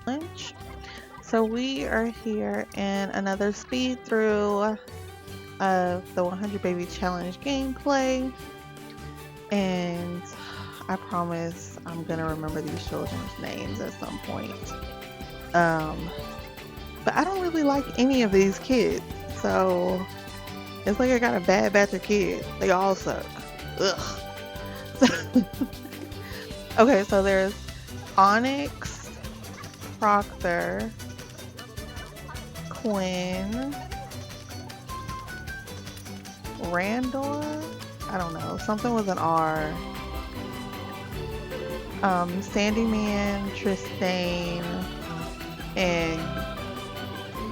Lunch. So we are here in another speed through of the 100 Baby Challenge gameplay, and I promise I'm gonna remember these children's names at some point. Um, but I don't really like any of these kids, so it's like I got a bad batch of kids. They all suck. Ugh. Okay, so there's Onyx, Proctor, Quinn, Randor. I don't know. Something with an R. Sandyman, Tristane, and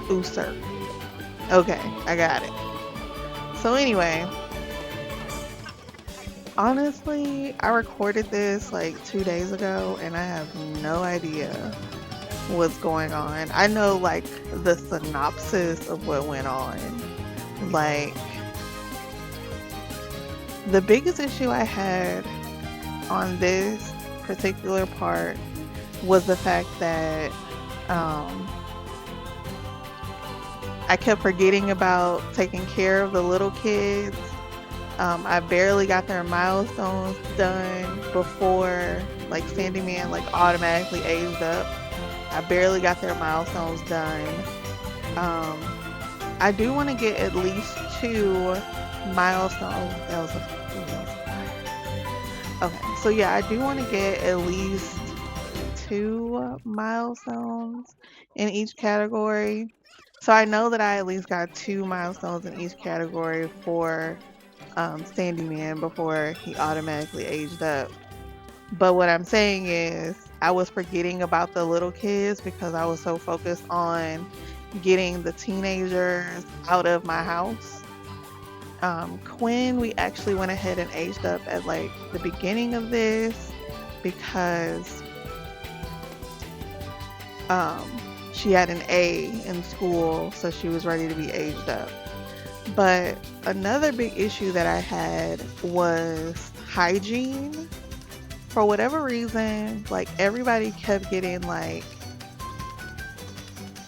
Usurp. Okay, I got it. So anyway, honestly, I recorded this like 2 days ago and I have no idea what's going on. I know like the synopsis of what went on. Like, the biggest issue I had on this particular part was the fact that I kept forgetting about taking care of the little kids. I barely got their milestones done before like Sandyman like automatically aged up. I barely got their milestones done. I do want to get at least 2 milestones. That was okay. So yeah, I do want to get at least 2 milestones in each category. So I know that I at least got 2 milestones in each category for Sandyman before he automatically aged up. But what I'm saying is I was forgetting about the little kids because I was so focused on getting the teenagers out of my house. Quinn, we actually went ahead and aged up at like the beginning of this because she had an A in school, so she was ready to be aged up. But another big issue that I had was hygiene. For whatever reason, like everybody kept getting like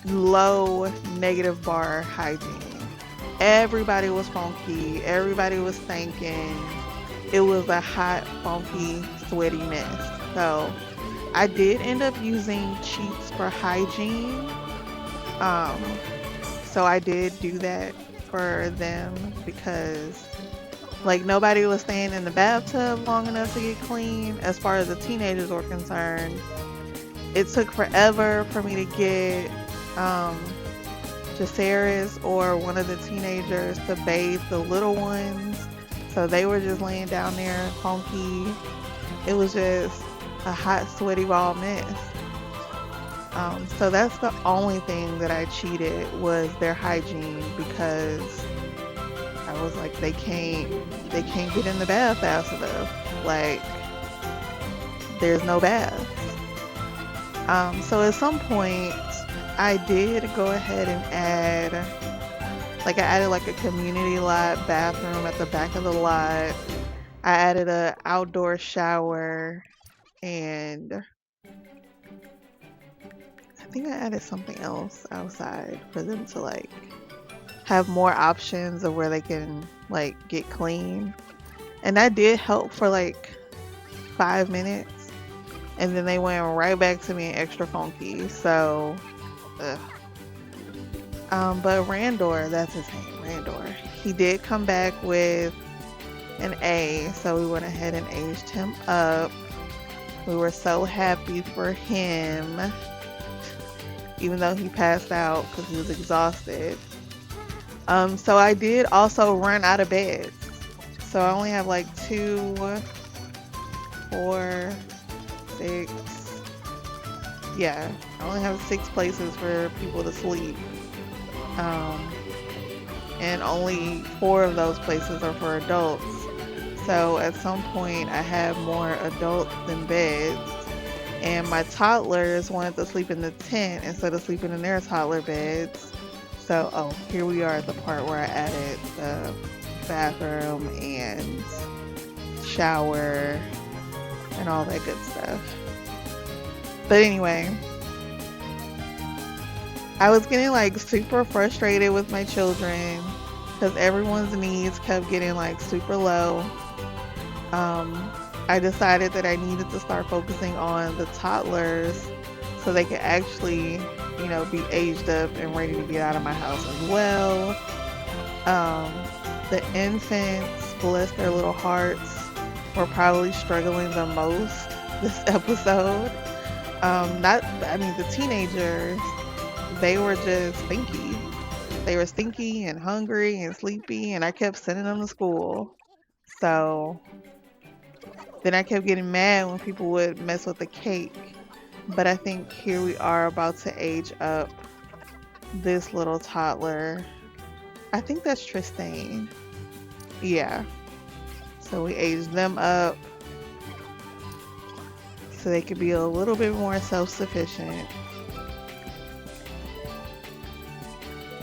low negative bar hygiene. Everybody was funky, everybody was stinking. It was a hot, funky, sweaty mess. So I did end up using cheats for hygiene. So I did do that for them because like nobody was staying in the bathtub long enough to get clean as far as the teenagers were concerned. It took forever for me to get Jaceres or one of the teenagers to bathe the little ones. So they were just laying down there funky. It was just a hot, sweaty ball mess. So that's the only thing that I cheated was their hygiene because I was like, they can't get in the bath fast enough. Like, there's no bath. So at some point, I did go ahead and add, like I added like a community lot bathroom at the back of the lot. I added an outdoor shower and I think I added something else outside for them to like have more options of where they can like get clean. And that did help for like 5 minutes. And then they went right back to being extra funky. So, ugh. But Randor, that's his name, Randor. He did come back with an A, so we went ahead and aged him up. We were so happy for him, even though he passed out because he was exhausted. So I did also run out of beds. So I only have like 2, 4, 6. Yeah, I only have 6 places for people to sleep. And only 4 of those places are for adults. So at some point I have more adults than beds. And my toddlers wanted to sleep in the tent instead of sleeping in their toddler beds. So, here we are at the part where I added the bathroom and shower, and all that good stuff. But anyway, I was getting like super frustrated with my children because everyone's needs kept getting like super low. I decided that I needed to start focusing on the toddlers so they could actually, be aged up and ready to get out of my house as well. The infants, bless their little hearts, were probably struggling the most this episode. The teenagers, they were just stinky. They were stinky and hungry and sleepy, and I kept sending them to school. So then I kept getting mad when people would mess with the cake. But I think here we are about to age up this little toddler. I think that's Tristan. Yeah. So we aged them up so they could be a little bit more self-sufficient.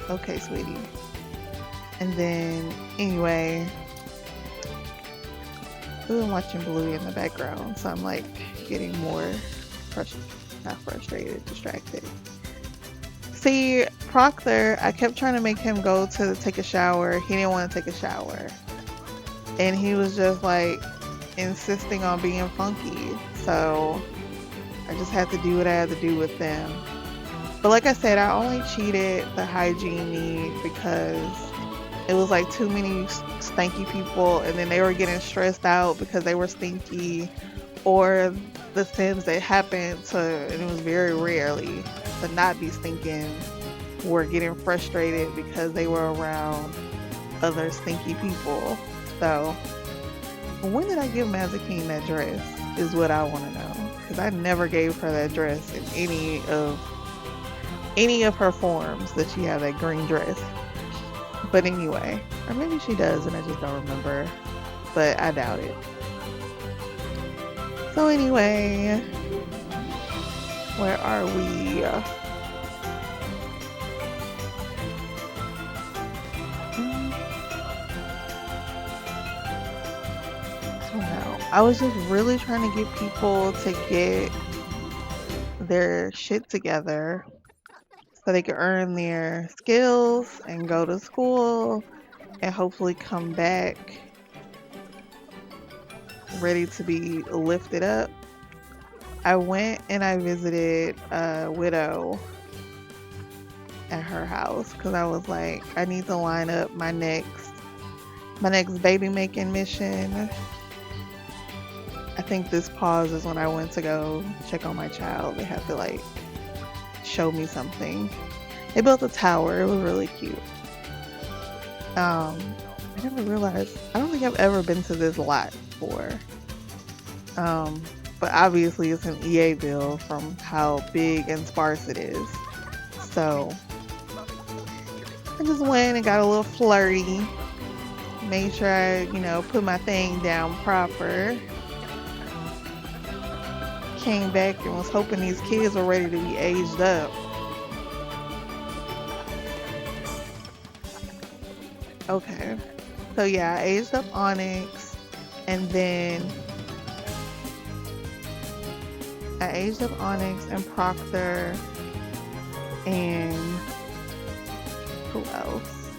Okay, sweetie. And then, anyway, I've been watching Bluey in the background, so I'm like getting more distracted. See, Proctor, I kept trying to make him go to take a shower. He didn't want to take a shower. And he was just like insisting on being funky. So I just had to do what I had to do with them. But like I said, I only cheated the hygiene need because it was like too many stanky people, and then they were getting stressed out because they were stinky, or the Sims that happened to, and it was very rarely, to not be stinking, were getting frustrated because they were around other stinky people. So when did I give Mazikeen that dress is what I want to know, because I never gave her that dress in any of her forms that she had, that green dress. But anyway, or maybe she does and I just don't remember, but I doubt it. So anyway, where are we? I was just really trying to get people to get their shit together so they could earn their skills and go to school and hopefully come back ready to be lifted up. I went and I visited a widow at her house because I was like, I need to line up my next baby making mission. I think this pause is when I went to go check on my child. They had to like show me something. They built a tower. It was really cute. I never realized, I don't think I've ever been to this lot before. But obviously it's an EAville from how big and sparse it is. So I just went and got a little flirty. Made sure I, put my thing down proper. Came back and was hoping these kids were ready to be aged up. Okay. So yeah, I aged up Onyx, and then I aged up Onyx and Proctor, and who else?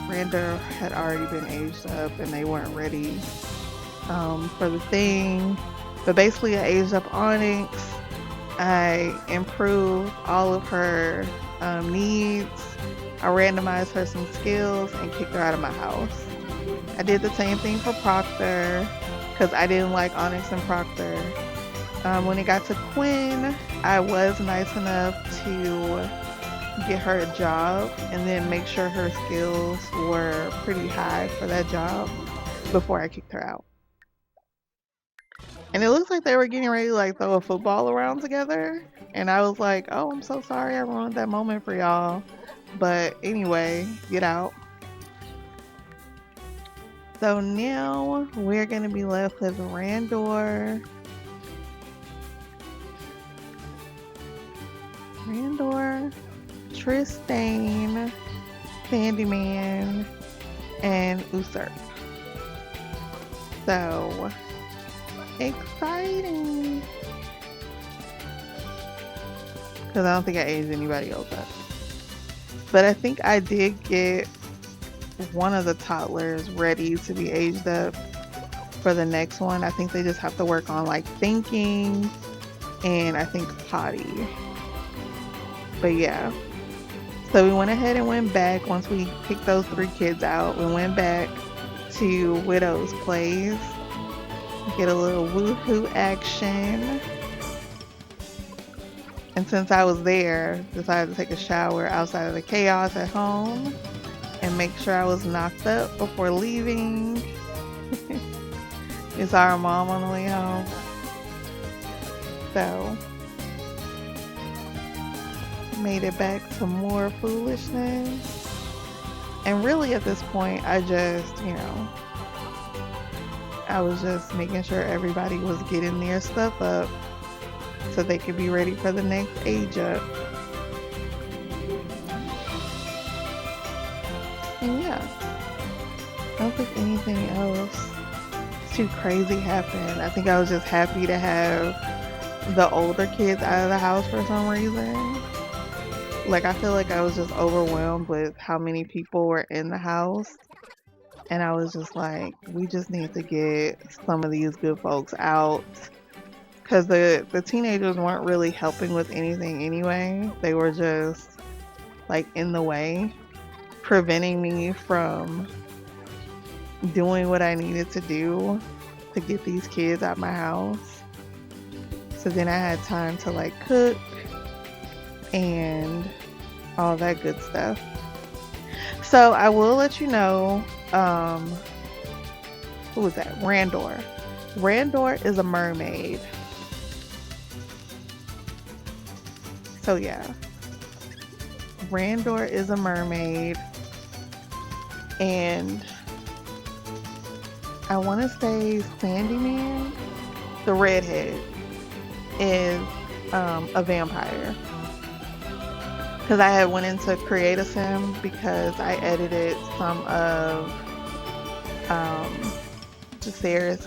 Randall had already been aged up and they weren't ready for the thing. But basically I aged up Onyx. I improved all of her needs. I randomized her some skills and kicked her out of my house. I did the same thing for Proctor because I didn't like Onyx and Proctor. When it got to Quinn, I was nice enough to get her a job and then make sure her skills were pretty high for that job before I kicked her out. And it looks like they were getting ready to like throw a football around together. And I was like, oh, I'm so sorry I ruined that moment for y'all. But anyway, get out. So now we're going to be left with Randor, Tristan, Sandyman, and Usurp. So exciting. Because I don't think I aged anybody else up. But I think I did get one of the toddlers ready to be aged up for the next one. I think they just have to work on like thinking and I think potty. But yeah. So we went ahead and went back once we picked those 3 kids out. We went back to Widow's place. Get a little woohoo action. And since I was there, decided to take a shower outside of the chaos at home and make sure I was knocked up before leaving. We saw our mom on the way home. So, made it back to more foolishness. And really at this point, I just, I was just making sure everybody was getting their stuff up so they could be ready for the next age up. And yeah, I don't think anything else too crazy happened. I think I was just happy to have the older kids out of the house for some reason. Like, I feel like I was just overwhelmed with how many people were in the house. And I was just like, we just need to get some of these good folks out. Because the teenagers weren't really helping with anything anyway. They were just, like, in the way, preventing me from doing what I needed to do to get these kids out my house. So then I had time to, like, cook and all that good stuff. So I will let you know, who was that? Randor. Randor is a mermaid. So yeah, Randor is a mermaid, and I want to say Sandyman, the redhead, is a vampire. Because I had went into Create a Sim because I edited some of Jaceres,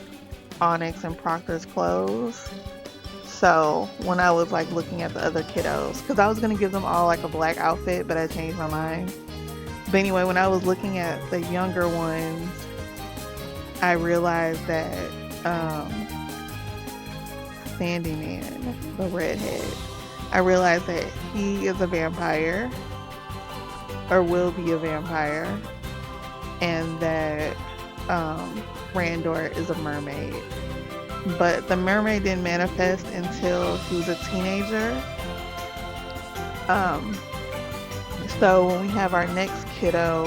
Onyx, and Proctor's clothes. So when I was like looking at the other kiddos, because I was going to give them all like a black outfit, but I changed my mind. But anyway, when I was looking at the younger ones, I realized that Sandyman, the redhead, I realized that he is a vampire, or will be a vampire, and that Randor is a mermaid. But the mermaid didn't manifest until he was a teenager. So when we have our next kiddo,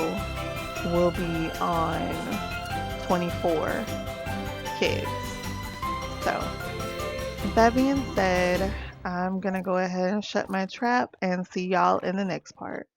we'll be on 24 kids. So with that being said, I'm gonna go ahead and shut my trap and see y'all in the next part.